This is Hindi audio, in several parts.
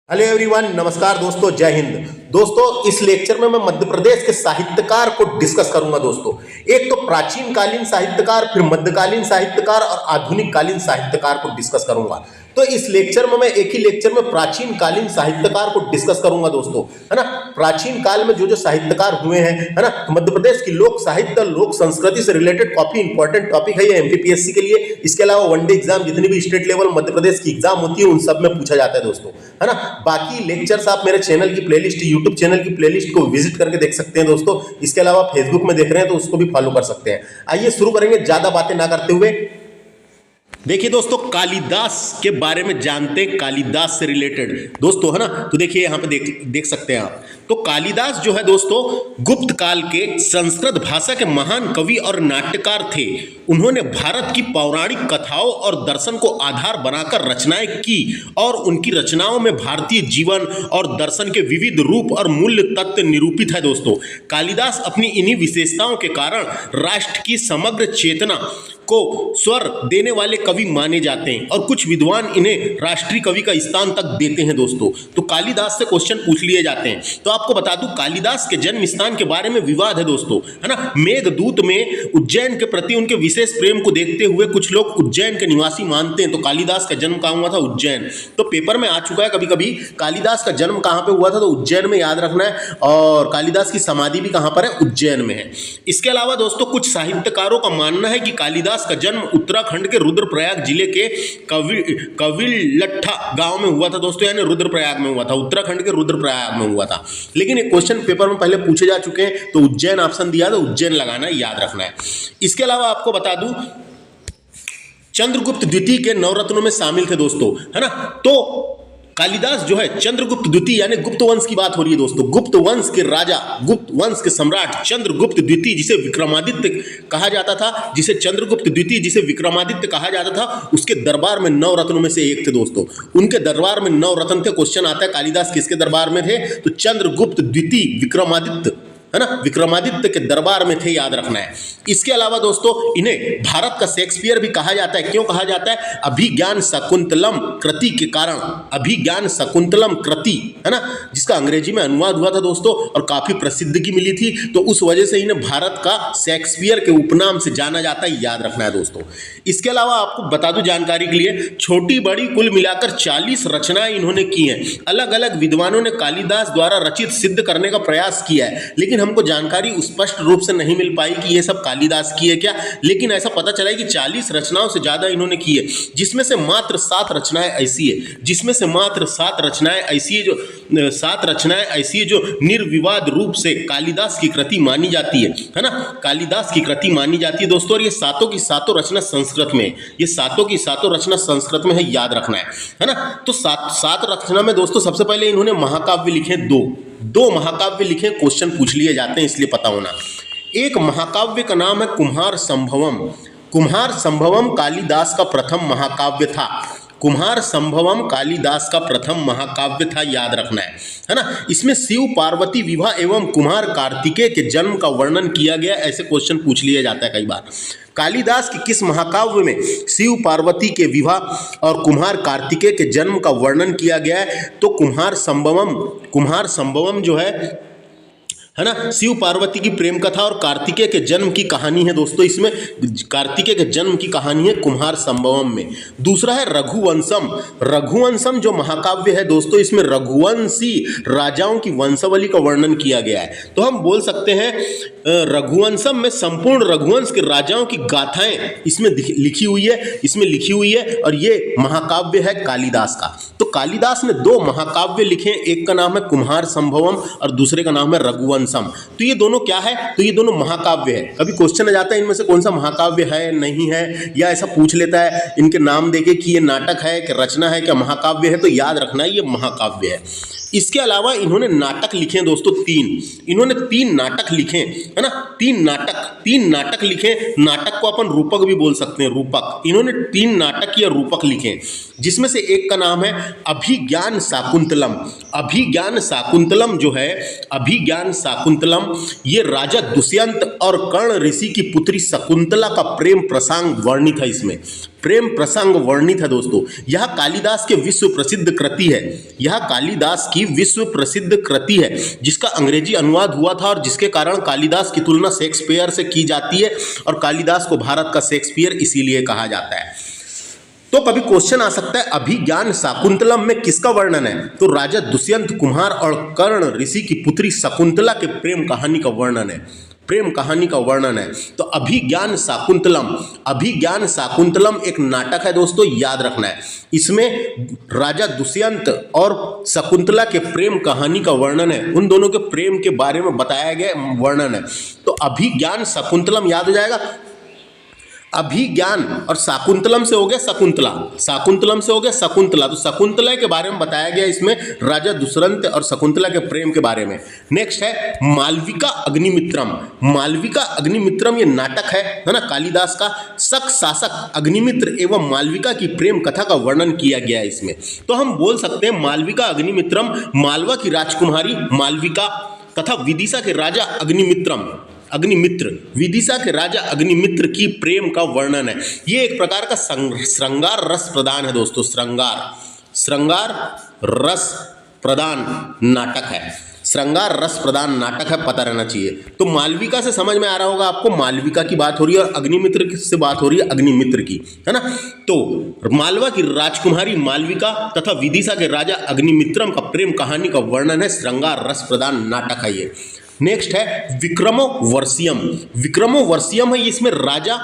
हेलो एवरीवन, नमस्कार दोस्तों, जय हिंद। दोस्तों, इस लेक्चर में मैं मध्य प्रदेश के साहित्यकार को डिस्कस करूंगा। दोस्तों, एक तो प्राचीन कालीन साहित्यकार, फिर मध्यकालीन साहित्यकार और आधुनिक कालीन साहित्यकार को डिस्कस करूंगा। तो इस लेक्चर में मैं एक ही लेक्चर में प्राचीन कालीन साहित्यकार को डिस्कस करूंगा दोस्तों, है ना। प्राचीन काल में जो साहित्यकार हुए हैं, है ना, तो मध्य प्रदेश की लोक साहित्य, लोक संस्कृति से रिलेटेड काफी इंपॉर्टेंट टॉपिक है ये एमपीपीएससी के लिए। इसके अलावा वनडे एग्जाम, जितनी भी स्टेट लेवल मध्य प्रदेश की एग्जाम होती है, उन सब में पूछा जाता है दोस्तों, है ना। बाकी लेक्चर्स आप मेरे चैनल की प्लेलिस्ट, यूट्यूब चैनल की प्लेलिस्ट को विजिट करके देख सकते हैं दोस्तों। इसके अलावा फेसबुक में देख रहे हैं तो उसको भी फॉलो कर सकते हैं। आइए शुरू करेंगे ज्यादा बातें ना करते हुए। देखिए दोस्तों, कालिदास के बारे में जानते हैं, कालिदास से रिलेटेड दोस्तों, है ना। तो देखिए यहाँ पे देख सकते हैं आप। तो कालिदास जो है दोस्तों, गुप्त काल के संस्कृत भाषा के महान कवि और नाट्यकार थे। उन्होंने भारत की पौराणिक कथाओं और दर्शन को आधार बनाकर रचनाएं की और उनकी रचनाओं में भारतीय जीवन और दर्शन के विविध रूप और मूल्य तत्व निरूपित है दोस्तों। कालिदास अपनी इन्हीं विशेषताओं के कारण राष्ट्र की समग्र चेतना को स्वर देने वाले कवि माने जाते हैं और कुछ विद्वान इन्हें राष्ट्रीय कवि का स्थान तक देते हैं दोस्तों। तो कालिदास से क्वेश्चन पूछ लिए जाते हैं। तो आपको बता दूं, कालिदास के जन्म स्थान के बारे में विवाद है दोस्तों, है ना। मेघदूत में उज्जैन के प्रति उनके विशेष प्रेम को देखते हुए कुछ लोग उज्जैन के निवासी मानते हैं। तो कालिदास का जन्म कहाँ हुआ था? उज्जैन। तो पेपर में आ चुका है कभी कभी, कालिदास का जन्म कहाँ पे हुआ था, तो उज्जैन में याद रखना है। और कालिदास की समाधि भी कहाँ पर है? उज्जैन में है। इसके अलावा दोस्तों, कुछ साहित्यकारों का मानना है कि कालिदास का जन्म उत्तराखंड के रुद्रप्रयाग जिले के कविलट्ठा गांव में हुआ था दोस्तों, यानी रुद्रप्रयाग में हुआ था, उत्तराखंड के रुद्रप्रयाग में हुआ था। लेकिन एक क्वेश्चन पेपर में पहले पूछे जा चुके हैं, तो उज्जैन ऑप्शन दिया, तो उज्जैन लगाना है, याद रखना है। इसके अलावा आपको बता दूं, चंद्रगुप्त द्वितीय के नवरत्नों में शामिल थे दोस्तों, है ना। तो कालिदास जो है चंद्रगुप्त द्वितीय यानी गुप्त वंश की बात हो रही है दोस्तों। गुप्त वंश के राजा, गुप्त वंश के सम्राट चंद्रगुप्त द्वितीय, जिसे विक्रमादित्य कहा जाता था, जिसे चंद्रगुप्त द्वितीय, जिसे विक्रमादित्य कहा जाता था, उसके दरबार में 9 रत्नों में से एक थे दोस्तों। उनके दरबार में 9 रत्न थे। क्वेश्चन आता है, कालिदास किसके दरबार में थे? तो चंद्रगुप्त द्वितीय, विक्रमादित्य, है ना, विक्रमादित्य के दरबार में थे, याद रखना है। इसके अलावा दोस्तों, इन्हें भारत का शेक्सपियर भी कहा जाता है। क्यों कहा जाता है? अभिज्ञान शकुंतलम कृति के कारण। अभिज्ञान शकुंतलम कृति, है ना, जिसका अंग्रेजी में अनुवाद हुआ था दोस्तों और काफी प्रसिद्धि मिली थी। तो उस वजह से इन्हें भारत का शेक्सपियर के उपनाम से जाना जाता है, याद रखना है दोस्तों। इसके अलावा आपको बता दूं जानकारी के लिए, छोटी बड़ी कुल मिलाकर 40 रचनाएं इन्होंने की हैं। अलग अलग विद्वानों ने कालिदास द्वारा रचित सिद्ध करने का प्रयास किया है, लेकिन हमको जानकारी स्पष्ट रूप से नहीं मिल पाई कि ये सब कालिदास की है क्या। लेकिन ऐसा पता चला है कि 40 रचनाओं से ज्यादा इन्होंने की है, जिसमें से मात्र 7 रचनाएं ऐसी है, जिसमें से मात्र 7 रचनाएं ऐसी है, जो 7 रचनाएं ऐसी है जो निर्विवाद रूप से कालिदास की कृति मानी जाती है ना, कालिदास की कृति मानी जाती है दोस्तों। और ये सातों की सातों रचना संस्कृत में है, ये सातों की सातों रचना संस्कृत में है, याद रखना है ना। तो 7 रचना में दोस्तों, सबसे पहले इन्होंने महाकाव्य लिखे, दो महाकाव्य लिखे। क्वेश्चन पूछ लिए जाते हैं, इसलिए पता होना। एक महाकाव्य का नाम है कुम्हार संभवम। कुम्हार संभवम कालिदास का प्रथम महाकाव्य था। कुम्हार संभवम कालिदास का प्रथम महाकाव्य था, याद रखना है ना। इसमें शिव पार्वती विवाह एवं कुम्हार कार्तिकेय के जन्म का वर्णन किया गया। ऐसे क्वेश्चन पूछ लिए जाता है कई बार। कालिदास के किस महाकाव्य में शिव पार्वती के विवाह और कुम्हार कार्तिकेय के जन्म का वर्णन किया गया है? तो कुम्हार संभवम जो है ना, शिव पार्वती की प्रेम कथा और कार्तिकेय के जन्म की कहानी है दोस्तों। इसमें कार्तिकेय के जन्म की कहानी है कुम्हार संभवम में। दूसरा है रघुवंशम। रघुवंशम जो महाकाव्य है दोस्तों, इसमें रघुवंशी राजाओं की वंशावली का वर्णन किया गया है। तो हम बोल सकते हैं रघुवंशम में संपूर्ण रघुवंश के राजाओं की गाथाएं इसमें लिखी हुई है और ये महाकाव्य है कालिदास का। तो कालिदास ने 2 महाकाव्य लिखे, एक का नाम है कुम्हार संभवम और दूसरे का नाम है रघुवंशम। तो ये दोनों क्या है? तो ये दोनों महाकाव्य है। कभी क्वेश्चन आ जाता है इनमें से कौन सा महाकाव्य है, नहीं है, या ऐसा पूछ लेता है इनके नाम देके कि ये नाटक है कि रचना है क्या महाकाव्य है, तो याद रखना है ये महाकाव्य है। इसके अलावा इन्होंने नाटक लिखे हैं दोस्तों, 3। इन्होंने 3 नाटक लिखे, है ना, 3 नाटक लिखे। नाटक को अपन रूपक भी बोल सकते हैं, रूपक। इन्होंने 3 नाटक या रूपक लिखे, जिसमें से एक का नाम है अभिज्ञान शाकुंतलम। अभिज्ञान शाकुंतलम जो है, अभिज्ञान शाकुंतलम, ये राजा दुष्यंत और कर्ण ऋषि की पुत्री शकुंतला का प्रेम प्रसंग वर्णित है। इसमें प्रेम प्रसंग वर्णित है दोस्तों। यह कालिदास के विश्व प्रसिद्ध कृति है, यह कालिदास की विश्व प्रसिद्ध कृति है जिसका अंग्रेजी अनुवाद हुआ था और जिसके कारण कालिदास की तुलना शेक्सपियर से की जाती है और कालिदास को भारत का शेक्सपियर इसीलिए कहा जाता है। तो कभी क्वेश्चन आ सकता है अभिज्ञान शाकुंतलम में किसका वर्णन है, तो राजा दुष्यंत कुमार और कर्ण ऋषि की पुत्री शकुंतला के प्रेम कहानी का वर्णन है, प्रेम कहानी का वर्णन है। तो अभिज्ञान शाकुंतलम, अभिज्ञान शाकुंतलम एक नाटक है दोस्तों, याद रखना है। इसमें राजा दुष्यंत और शकुंतला के प्रेम कहानी का वर्णन है, उन दोनों के प्रेम के बारे में बताया गया वर्णन है। तो अभिज्ञान शाकुंतलम याद हो जाएगा। अभिज्ञान और शाकुंतलम से हो गया शकुंतला, शाकुंतलम से हो गया शकुंतला। तो शकुंतला के बारे में बताया गया इसमें राजा दुष्यंत और शकुंतला के प्रेम के बारे में। नेक्स्ट है मालविका अग्निमित्रम। मालविका अग्निमित्रम ये नाटक है ना, कालिदास का। शक शासक अग्निमित्र एवं मालविका की प्रेम कथा का वर्णन किया गया है इसमें। तो हम बोल सकते हैं मालविका अग्निमित्रम, मालवा की राजकुमारी मालविका तथा विदिशा के राजा अग्निमित्र, विदिशा के राजा अग्निमित्र की प्रेम का वर्णन है। ये एक प्रकार का श्रृंगार रस प्रदान है दोस्तों, श्रृंगार रस प्रदान नाटक है, श्रृंगार रस प्रदान नाटक है, पता रहना चाहिए। तो मालविका से समझ में आ रहा होगा आपको, मालविका की बात हो रही है और अग्निमित्र से बात हो रही है अग्निमित्र की, है ना। तो मालवा की राजकुमारी मालविका तथा विदिशा के राजा अग्निमित्रम का प्रेम कहानी का वर्णन है, श्रृंगार रस प्रदान नाटक है ये। नेक्स्ट है विक्रमोर्वशीयम। विक्रमोर्वशीयम है, इसमें राजा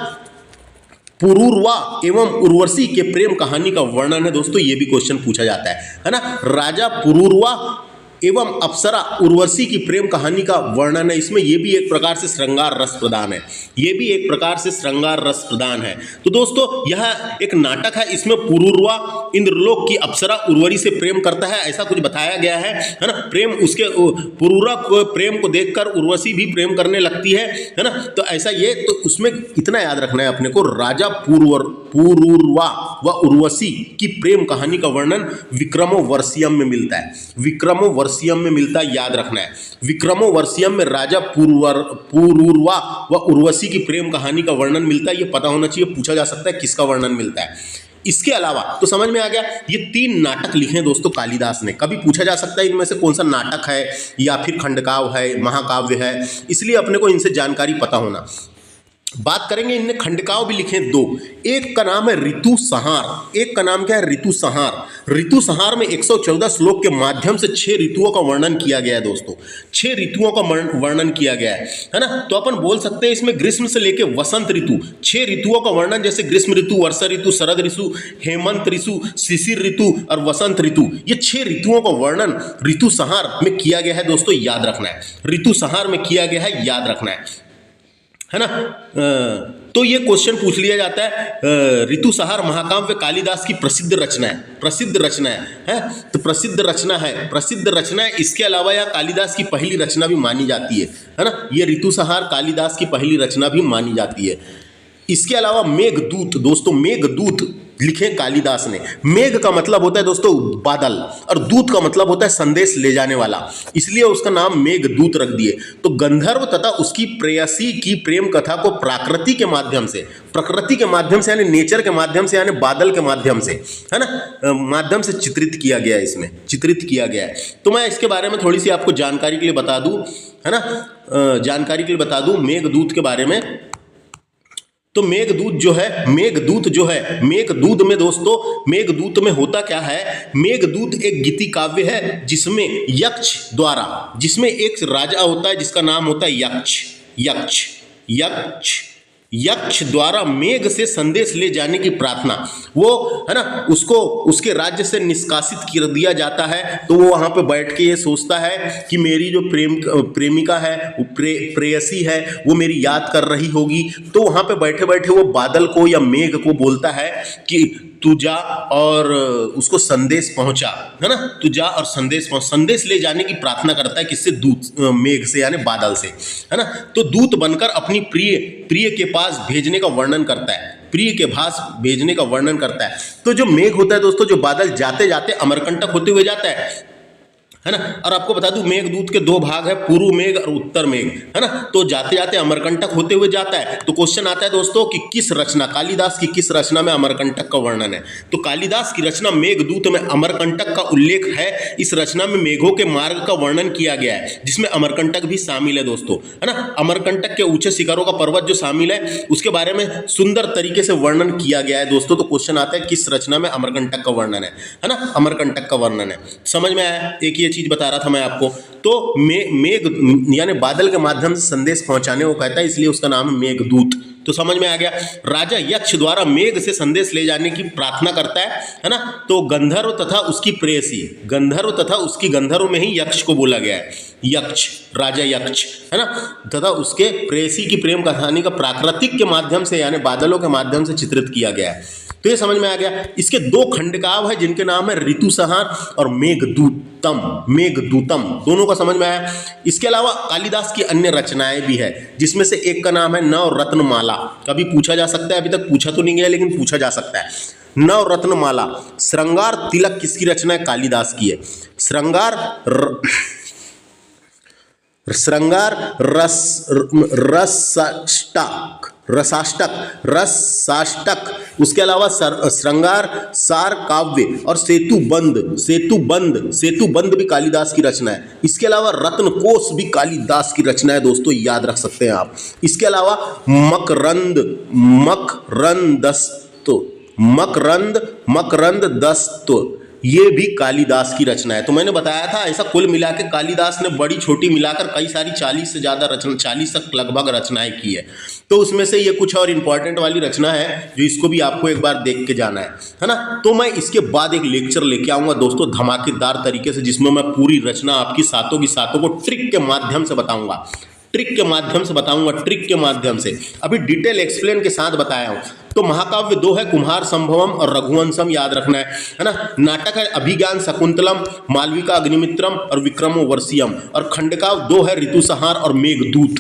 पुरूरवा एवं उर्वशी के प्रेम कहानी का वर्णन है दोस्तों। ये भी क्वेश्चन पूछा जाता है ना। राजा पुरूरवा एवं अप्सरा उर्वशी की प्रेम कहानी का वर्णन है इसमें। ये भी एक प्रकार से श्रृंगार रस प्रदान है, ये भी एक प्रकार से श्रृंगार रस प्रदान है। तो दोस्तों यह एक नाटक है, इसमें पुरूरवा इंद्रलोक की अप्सरा उर्वरी से प्रेम करता है, ऐसा कुछ बताया गया है ना। प्रेम उसके पुरूरा प्रेम को देखकर उर्वशी भी प्रेम करने लगती है ना। तो ऐसा ये, तो उसमें इतना याद रखना है अपने को, राजा पुरूरवा व उर्वशी की प्रेम कहानी का वर्णन विक्रमोर्वशीयम में मिलता है, विक्रमोर्वशीयम में मिलता है, याद रखना है। विक्रमोर्वशीयम में राजा पुरूरवा व उर्वशी की प्रेम कहानी का वर्णन मिलता है, ये पता होना चाहिए, पूछा जा सकता है किसका वर्णन मिलता है। इसके अलावा तो समझ में आ गया, ये 3 नाटक लिखे हैं दोस्तों कालिदास ने। कभी पूछा जा सकता है इनमें से कौन सा नाटक है या फिर खंडकाव्य है, महाकाव्य है, इसलिए अपने को इनसे जानकारी पता होना। बात करेंगे, इनने खंडकाव्य भी लिखे 2। एक का नाम है ऋतु संहार, एक का नाम क्या है ऋतु संहार। ऋतु संहार में 114 श्लोक के माध्यम से 6 ऋतुओं का वर्णन किया गया है दोस्तों, 6 ऋतुओं का वर्णन किया गया है ना। तो अपन बोल सकते हैं इसमें ग्रीष्म से लेके वसंत ऋतु, 6 ऋतुओं का वर्णन, जैसे ग्रीष्म ऋतु, वर्षा ऋतु, शरद ऋतु, हेमंत ऋतु, शिशिर ऋतु और वसंत ऋतु, ये 6 ऋतुओं का वर्णन ऋतु संहार में किया गया है दोस्तों, याद रखना है। ऋतु संहार में किया गया है, याद रखना है ना। तो ये क्वेश्चन पूछ लिया जाता है, ऋतु संहार महाकाव्य कालिदास की प्रसिद्ध रचना है, प्रसिद्ध रचना है, तो प्रसिद्ध रचना है, प्रसिद्ध रचना है। इसके अलावा यह कालिदास की पहली रचना भी मानी जाती है ना। ये ऋतु संहार कालिदास की पहली रचना भी मानी जाती है। इसके अलावा मेघदूत दोस्तों, मेघदूत लिखे कालिदास ने। मेघ का मतलब होता है दोस्तों बादल और दूत का मतलब होता है संदेश ले जाने वाला, इसलिए उसका नाम मेघदूत रख दिए। तो गंधर्व तथा उसकी प्रेयसी की प्रेम कथा को प्रकृति के माध्यम से, प्रकृति के माध्यम से यानी नेचर के माध्यम से यानी बादल के माध्यम से, है ना, माध्यम से चित्रित किया गया है, इसमें चित्रित किया गया है। तो मैं इसके बारे में थोड़ी सी आपको जानकारी के लिए बता दूं, है ना, जानकारी के लिए बता दूं मेघदूत के बारे में। तो मेघदूत जो है, मेघदूत में दोस्तों, मेघदूत में होता क्या है, मेघदूत एक गीति काव्य है जिसमें यक्ष द्वारा, जिसमें एक राजा होता है जिसका नाम होता है यक्ष द्वारा मेघ से संदेश ले जाने की प्रार्थना, वो है ना, उसको उसके राज्य से निष्कासित कर दिया जाता है। तो वो वहाँ पे बैठ के ये सोचता है कि मेरी जो प्रेमिका है, प्रेयसी है, वो मेरी याद कर रही होगी। तो वहाँ पे बैठे बैठे वो बादल को या मेघ को बोलता है कि तू जा और उसको संदेश पहुंचा, है ना, तू जा और संदेश ले जाने की प्रार्थना करता है, किससे, दूत, मेघ से यानी बादल से, है ना। तो दूत बनकर अपनी प्रिय के पास भेजने का वर्णन करता है, प्रिय के पास भेजने का वर्णन करता है। तो जो मेघ होता है दोस्तों, जो बादल जाते जाते अमरकंटक होते हुए जाता है ना। और आपको बता दूं, मेघदूत के दो भाग है, पूर्व मेघ और उत्तर मेघ, है ना। तो जाते जाते अमरकंटक होते हुए जाता है। तो क्वेश्चन आता है दोस्तों कि किस रचना, कालिदास की किस रचना में अमरकंटक का वर्णन है। तो कालिदास की रचना मेघदूत में अमरकंटक का उल्लेख है। इस रचना में मेघों के मार्ग का वर्णन किया गया है, जिसमें अमरकंटक भी शामिल है दोस्तों, है ना। अमरकंटक के ऊंचे शिखरों का पर्वत जो शामिल है, उसके बारे में सुंदर तरीके से वर्णन किया गया है दोस्तों। तो क्वेश्चन आता है किस रचना में अमरकंटक का वर्णन है ना। अमरकंटक का वर्णन है, समझ में आया। एक ये चीज बता रहा था मैं आपको। तो मेघ यानी बादल के माध्यम से संदेश पहुंचाने को कहता है, इसलिए उसका नाम है मेघदूत। तो समझ में आ गया। राजा यक्ष द्वारा मेघ से संदेश ले जाने की प्रार्थना करता है ना। तो गंधर्व तथा उसकी प्रेयसी, गंधर्व तथा उसकी, गंधर्व में ही यक्ष को बोला गया है, यक्ष, राजा यक्ष, है ना, तथा उसके प्रेयसी की प्रेम कहानी का प्राकृतिक के माध्यम से यानी बादलों के माध्यम से चित्रित किया गया है। तो ये समझ में आ गया। इसके दो खंडकाव्य है जिनके नाम है ऋतुसंहार और मेघदूतम, मेघदूतम, दोनों का समझ में आया। इसके अलावा कालिदास की अन्य रचनाएं भी है, जिसमें से एक का नाम है नवरत्नमाला। कभी पूछा जा सकता है, अभी तक पूछा तो नहीं गया लेकिन पूछा जा सकता है। नवरत्नमाला। श्रृंगार तिलक किसकी रचना है? कालिदास की है। श्रृंगार रसाष्टक, उसके अलावा श्रृंगार सार काव्य और सेतुबंध भी कालिदास की रचना है। इसके अलावा रत्नकोश भी कालिदास की रचना है दोस्तों, याद रख सकते हैं आप। इसके अलावा मकरंद दस्त ये भी कालिदास की रचना है। तो मैंने बताया था ऐसा कुल मिला के कालिदास ने बड़ी छोटी मिलाकर कई सारी 40 से ज़्यादा रचना, 40 तक लगभग रचनाएं की है। तो उसमें से ये कुछ और इंपॉर्टेंट वाली रचना है जो इसको भी आपको एक बार देख के जाना है ना। तो मैं इसके बाद एक लेक्चर लेके आऊँगा दोस्तों धमाकेदार तरीके से, जिसमें मैं पूरी रचना आपकी सातों की सातों को ट्रिक के माध्यम से बताऊँगा, ट्रिक के माध्यम से। अभी डिटेल एक्सप्लेन के साथ बताया हूँ। तो महाकाव्य दो है, कुम्हार संभवम और रघुवंशम, याद रखना है ना। नाटक है अभिज्ञान शकुंतलम, मालविका अग्निमित्रम और विक्रमोर्वशीयम। और खंडकाव्य दो है, ऋतुसंहार और मेघदूत,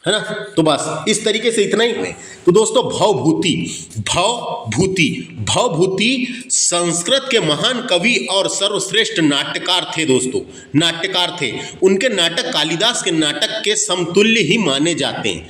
है ना। तो बस इस तरीके से इतना ही। तो दोस्तों भवभूति संस्कृत के महान कवि और सर्वश्रेष्ठ नाट्यकार थे दोस्तों, नाट्यकार थे। उनके नाटक कालिदास के नाटक के समतुल्य ही माने जाते हैं,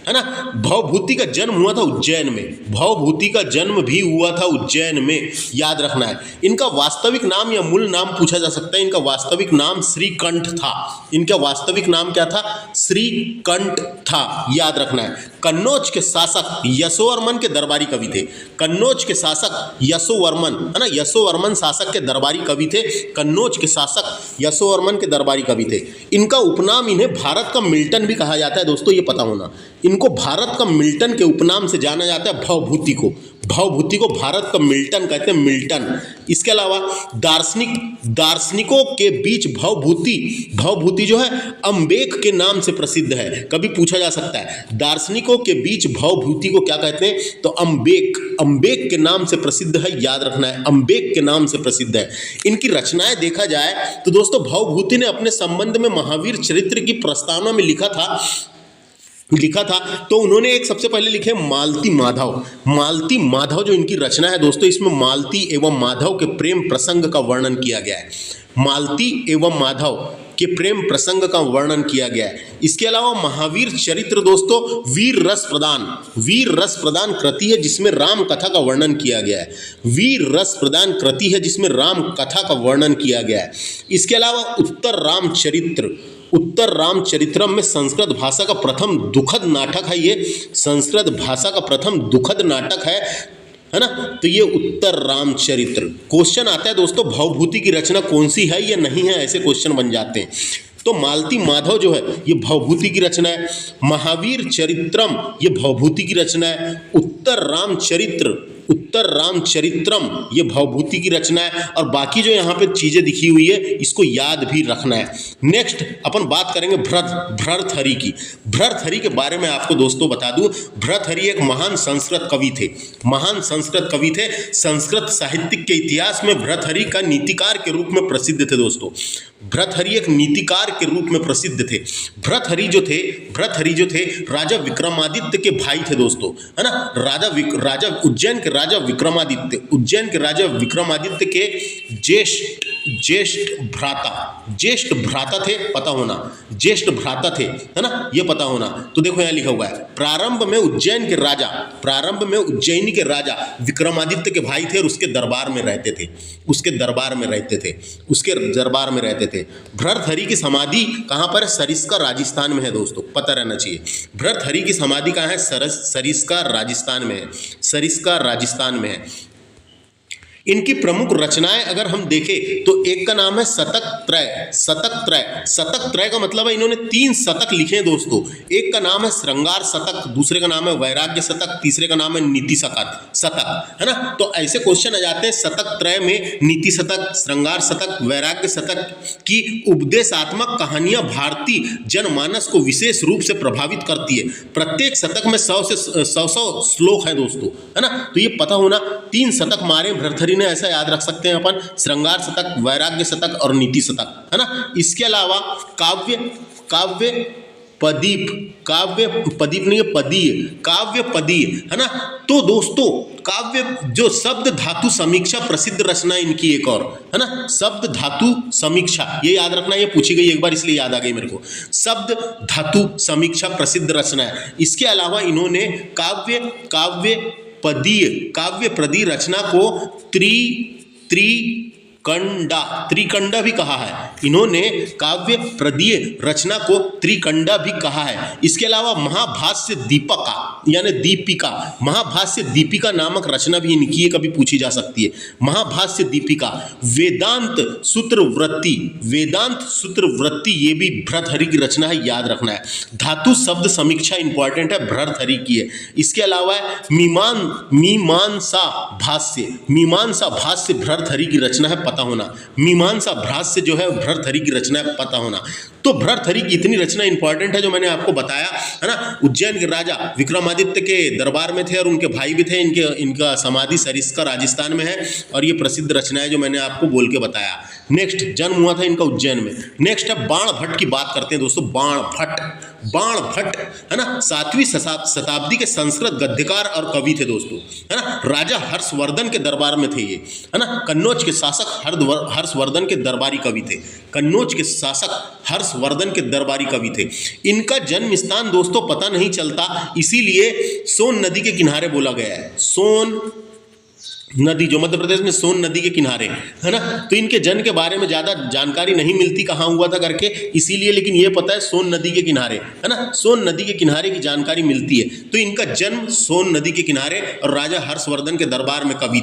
है ना। भवभूति का जन्म हुआ था उज्जैन में, भवभूति का जन्म भी हुआ था उज्जैन में, याद रखना है। इनका वास्तविक नाम या मूल नाम पूछा जा सकता है। इनका वास्तविक नाम श्रीकंठ था। इनका वास्तविक नाम क्या था? श्रीकंठ था, याद रखना है। कन्नौज के शासक यशोवर्मन के दरबारी कवि थे। कन्नौज के शासक यशोवर्मन, है ना, यशोवर्मन शासक के दरबारी कवि थे। कन्नौज के शासक यशोवर्मन के दरबारी कवि थे। इनका उपनाम, इन्हें भारत का मिल्टन भी कहा जाता है दोस्तों, ये पता होना। इनको भारत का मिल्टन के उपनाम से जाना जाता है। भवभूति को भारत का मिल्टन कहते हैं, मिल्टन। इसके अलावा दार्शनिकों के बीच भवभूति जो है अम्बेक के नाम से प्रसिद्ध है। कभी पूछा जा सकता है दार्शनिकों के बीच भवभूति को क्या कहते हैं? तो अम्बेक के नाम से प्रसिद्ध है, याद रखना है, अम्बेक के नाम से प्रसिद्ध है। इनकी रचनाएं देखा जाए तो दोस्तों भवभूति ने अपने संबंध में महावीर चरित्र की प्रस्तावना में लिखा था। तो उन्होंने एक सबसे पहले लिखे मालती माधव जो इनकी रचना है दोस्तों, इसमें मालती एवं माधव के प्रेम प्रसंग का वर्णन किया गया है। मालती एवं माधव के प्रेम प्रसंग का वर्णन किया गया है। इसके अलावा महावीर चरित्र दोस्तों वीर रस प्रदान कृति है, जिसमें राम कथा का वर्णन किया गया है। वीर रस प्रदान कृति है जिसमें राम कथा का वर्णन किया गया है। इसके अलावा उत्तर रामचरित्रम में संस्कृत भाषा का प्रथम दुखद नाटक है। ये संस्कृत भाषा का प्रथम दुखद नाटक है ना। तो ये उत्तर रामचरित्र। क्वेश्चन आता है दोस्तों भवभूति की रचना कौन सी है या नहीं है, ऐसे क्वेश्चन बन जाते हैं। तो मालती माधव जो है ये भवभूति की रचना है। महावीर चरित्रम ये भवभूति की रचना है। उत्तर रामचरित्रम ये भवभूति की रचना है। और बाकी जो यहाँ पे चीजें दिखी हुई है इसको याद भी रखना है। नेक्स्ट अपन बात करेंगे भर्तहरि की। भर्तहरि के बारे में आपको दोस्तों बता दूं, भर्तहरि एक महान संस्कृत कवि थे। संस्कृत साहित्य के इतिहास में भर्तहरि का नीतिकार के रूप में प्रसिद्ध थे दोस्तों। भर्तहरि एक नीतिकार के रूप में प्रसिद्ध थे। भर्तहरि जो थे राजा विक्रमादित्य के भाई थे दोस्तों, है ना। राजा उज्जैन के राजा विक्रमादित्य के ज्येष्ठ भ्राता थे, पता होना, ज्येष्ठ भ्राता थे, है ना, ये पता होना। तो देखो यहाँ लिखा हुआ है, प्रारंभ में उज्जैनी के राजा विक्रमादित्य के भाई थे और उसके दरबार में रहते थे। भर्तहरि की समाधि कहाँ पर है? सरिस्का राजस्थान में है दोस्तों, पता रहना चाहिए। भर्तहरि की समाधि कहाँ है? सरिस्का राजस्थान में है। इनकी प्रमुख रचनाएं अगर हम देखें तो एक का नाम है शतक त्रय का मतलब है इन्होंने 3 शतक लिखे हैं दोस्तों। एक का नाम है श्रृंगार शतक, दूसरे का नाम है वैराग्य शतक, तीसरे का नाम है नीति शतक, है ना। तो ऐसे क्वेश्चन आ जाते हैं शतक त्रय में नीति शतक, श्रृंगार शतक, वैराग्य शतक की उपदेशात्मक कहानियां भारतीय जनमानस को विशेष रूप से प्रभावित करती है। प्रत्येक शतक में 100 से 100 श्लोक है दोस्तों, है ना। तो ये पता होना, 3 शतक मारे भर्तहरि ने, ऐसा याद रख सकते हैं अपन, श्रृंगार शतक, वैराग्य शतक और नीति शतक, है ना। इसके अलावा काव्य पदीय, है ना। तो दोस्तों काव्य जो शब्द धातु समीक्षा प्रसिद्ध रचना इनकी एक और, है ना, शब्द धातु समीक्षा, ये याद रखना, ये पूछी गई एक बार इसलिए याद आ गई मेरे को। शब्द धातु समीक्षा प्रसिद्ध रचना है। इसके अलावा इन्होंने काव्य पदीय रचना को त्रिकंडा भी कहा है। इन्होंने काव्य पदीय रचना को त्रिकंडा भी कहा है। इसके अलावा महाभाष्य दीपिका नामक रचना भी इनकी है, कभी पूछी जा सकती है। महाभाष्य दीपिका, वेदांत सूत्रवृत्ति ये भी भर्तहरि की रचना है, याद रखना है। धातु शब्द समीक्षा इंपॉर्टेंट है, भर्तहरि की है। इसके अलावा मीमांसा भाष्य भर्तहरि की रचना है, पता होना। मीमांसा भाष्य जो है भर्तहरि की रचना है, पता होना। तो भर्तहरि की इतनी रचना इंपॉर्टेंट है जो मैंने आपको बताया, है ना। उज्जैन के राजा विक्रमादित्य के दरबार में थे और उनके भाई भी थे। इनका समाधि सरिस्का राजस्थान में है और ये प्रसिद्ध रचनाएं जो मैंने आपको बोल के बताया। नेक्स्ट, जन्म हुआ था इनका उज्जैन में। नेक्स्ट है बाण भट्ट की बात करते हैं दोस्तों। बाण भट्ट, है ना, 7वीं शताब्दी के संस्कृत गद्यकार और कवि थे दोस्तों, है ना। राजा हर्षवर्धन के दरबार में थे ये, है ना। कन्नौज के शासक हर्षवर्धन के दरबारी कवि थे। इनका जन्म स्थान दोस्तों पता नहीं चलता, इसीलिए सोन नदी के किनारे बोला गया है। सोन नदी जो मध्य प्रदेश में सोन नदी के किनारे, है ना। तो इनके जन्म के बारे में ज़्यादा जानकारी नहीं मिलती कहाँ हुआ था करके, इसीलिए, लेकिन ये पता है सोन नदी के किनारे, है ना। सोन नदी के किनारे की जानकारी मिलती है। तो इनका जन्म सोन नदी के किनारे और राजा हर्षवर्धन के दरबार में कवि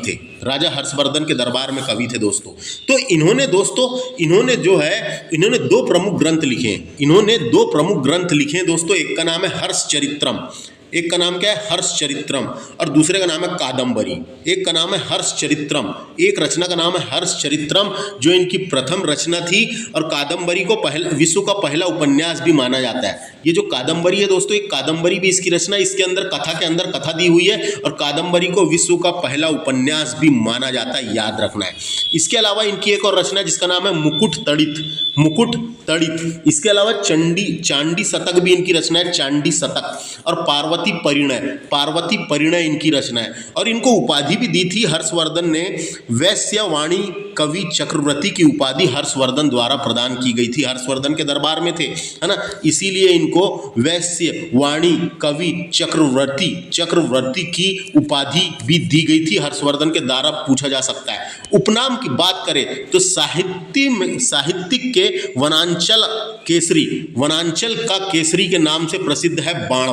थे दोस्तों। तो इन्होंने 2 प्रमुख ग्रंथ लिखे हैं। दोस्तों। एक का नाम है हर्षचरित्रम, एक का नाम क्या है? हर्षचरित्रम, और दूसरे का नाम है कादंबरी। एक का नाम है हर्षचरित्रम, एक रचना का नाम है हर्षचरित्रम जो इनकी प्रथम रचना थी, और कादंबरी को विश्व का पहला उपन्यास भी माना जाता है। ये जो कादंबरी है दोस्तों, एक कादंबरी भी इसकी रचना, इसके अंदर कथा दी हुई है, और कादंबरी को विश्व का पहला उपन्यास भी माना जाता है, याद रखना है। इसके अलावा इनकी एक और रचना जिसका नाम है मुकुट तड़ित। इसके अलावा चांडी शतक भी इनकी रचना है, चांडी शतक, और पार्वती परिणय इनकी रचना है। और इनको उपाधि भी दी थी हर्षवर्धन ने, वैश्यवाणी कवि चक्रवर्ती की उपाधि हर्षवर्धन द्वारा प्रदान की गई थी। हर्षवर्धन के दरबार में थे, है ना, इसीलिए इनको वैश्यवाणी कवि चक्रवर्ती की उपाधि भी दी गई थी, हर्षवर्धन के द्वारा पूछा जा सकता है। उपनाम की बात करें तो साहित्यिक के वनांचल का केसरी के नाम से प्रसिद्ध है बाण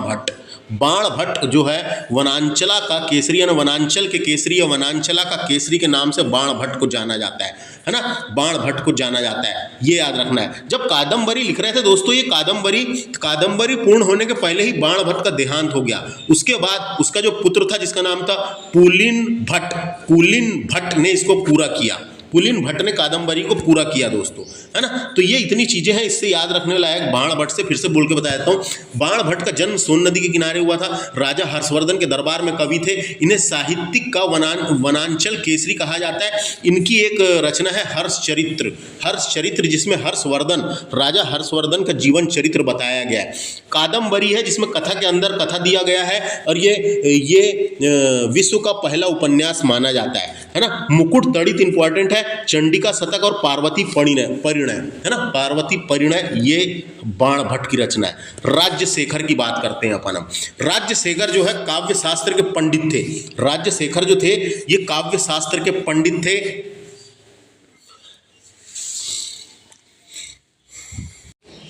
भट्ट जो है वनांचला का केसरी, यानी वनांचल के केसरी या वनांचला का केसरी के नाम से बाण भट्ट को जाना जाता है ना। बाण भट्ट को जाना जाता है, ये याद रखना है। जब कादंबरी लिख रहे थे दोस्तों, ये कादंबरी पूर्ण होने के पहले ही बाण भट्ट का देहांत हो गया। उसके बाद उसका जो पुत्र था जिसका नाम था पुलिन भट्ट ने इसको पूरा किया। पुलिन भट्ट ने कादम्बरी को पूरा किया दोस्तों, है ना। तो ये इतनी चीजें हैं, इससे याद रखने लायक। बाण भट्ट से फिर से बोल के बता देता हूँ, बाण भट्ट का जन्म सोन नदी के किनारे हुआ था। राजा हर्षवर्धन के दरबार में कवि थे। इन्हें साहित्यिक का वनांचल केसरी कहा जाता है। इनकी एक रचना है हर्षचरित्र, हर्षचरित्र जिसमें हर्षवर्धन, राजा हर्षवर्धन का जीवन चरित्र बताया गया है। कादम्बरी है जिसमें कथा के अंदर कथा दिया गया है, और ये विश्व का पहला उपन्यास माना जाता है ना। मुकुट तड़ित इंपॉर्टेंट है, चंडिका शतक और पार्वती परिणय, है ना, पार्वती परिणय, ये बाण भट्ट की रचना है। राज्यशेखर की बात करते हैं अपन। हम राज्यशेखर जो है काव्य शास्त्र के पंडित थे। राज्यशेखर जो थे ये काव्य शास्त्र के पंडित थे।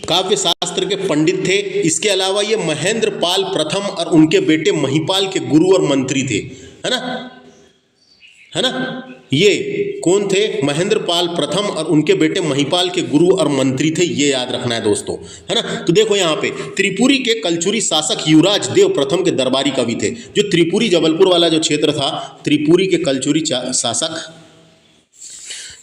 काव्य शास्त्र के पंडित थे। इसके अलावा ये महेंद्र पाल प्रथम और उनके बेटे महिपाल के गुरु और मंत्री थे, है ना। ये कौन थे? महेंद्र पाल प्रथम और उनके बेटे महिपाल के गुरु और मंत्री थे, ये याद रखना है दोस्तों, है ना। तो देखो यहाँ पे त्रिपुरी के कलचुरी शासक युवराज देव प्रथम के दरबारी कवि थे। जो त्रिपुरी जबलपुर वाला जो क्षेत्र था, त्रिपुरी के कलचुरी शासक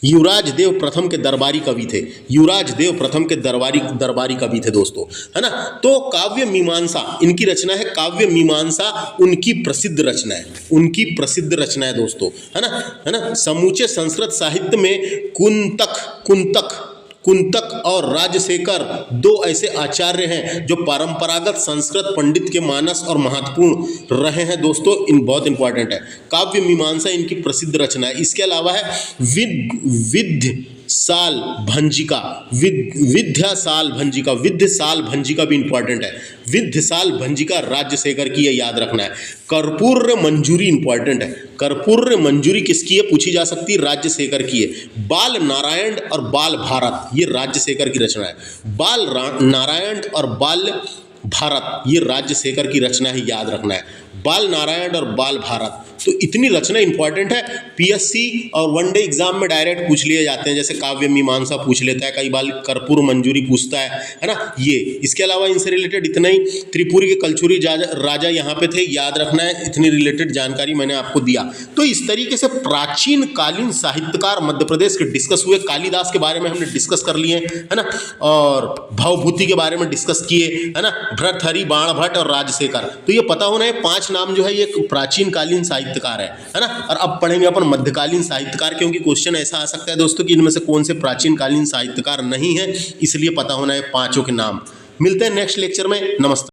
युवराज देव प्रथम के दरबारी कवि थे। युवराज देव प्रथम के दरबारी कवि थे दोस्तों, है ना। तो काव्य मीमांसा इनकी रचना है। काव्य मीमांसा उनकी प्रसिद्ध रचना है, उनकी प्रसिद्ध रचना है दोस्तों, है ना। समूचे संस्कृत साहित्य में कुंतक और राजशेखर दो ऐसे आचार्य हैं जो परंपरागत संस्कृत पंडित के मानस और महत्वपूर्ण रहे हैं दोस्तों। इन बहुत इंपॉर्टेंट है। काव्य मीमांसा इनकी प्रसिद्ध रचना है। इसके अलावा है विद्यासाल भंजिका भी इंपॉर्टेंट है। विद्यासाल भंजिका राज्यशेखर की है, याद रखना है। कर्पूर्य मंजूरी इंपॉर्टेंट है। कर्पूर्य मंजूरी किसकी है पूछी जा सकती है, राज्यशेखर की है। बाल नारायण और बाल भारत ये राज्यशेखर की रचना है। बाल नारायण और बाल भारत ये राज्यशेखर की रचना है, याद रखना है। बाल नारायण और बाल भारत, तो इतनी रचना इंपॉर्टेंट है। पीएससी और वनडे एग्जाम में डायरेक्ट पूछ लिए जाते हैं, जैसे काव्य मीमांसा पूछ लेता है, कई बार कर्पूर मंजूरी पूछता है ना। ये इसके अलावा इनसे रिलेटेड इतना ही। त्रिपुरी के कलचुरी राजा यहाँ पे थे, याद रखना है। इतनी रिलेटेड जानकारी मैंने आपको दिया। तो इस तरीके से प्राचीन कालीन साहित्यकार मध्य प्रदेश के डिस्कस हुए। कालिदास के बारे में हमने डिस्कस कर लिए, है ना, और भवभूति के बारे में डिस्कस किए, है ना, भर्तृहरि, बाण भट्ट और राजशेखर। तो ये पता होना है, 5 नाम जो है ये प्राचीन कालीन साहित्यकार है ना। और अब पढ़ेंगे अपन मध्यकालीन साहित्यकार, क्योंकि क्वेश्चन ऐसा आ सकता है दोस्तों कि इनमें से कौन से प्राचीन कालीन साहित्यकार नहीं है, इसलिए पता होना है 5 के नाम। मिलते हैं नेक्स्ट लेक्चर में। नमस्ते।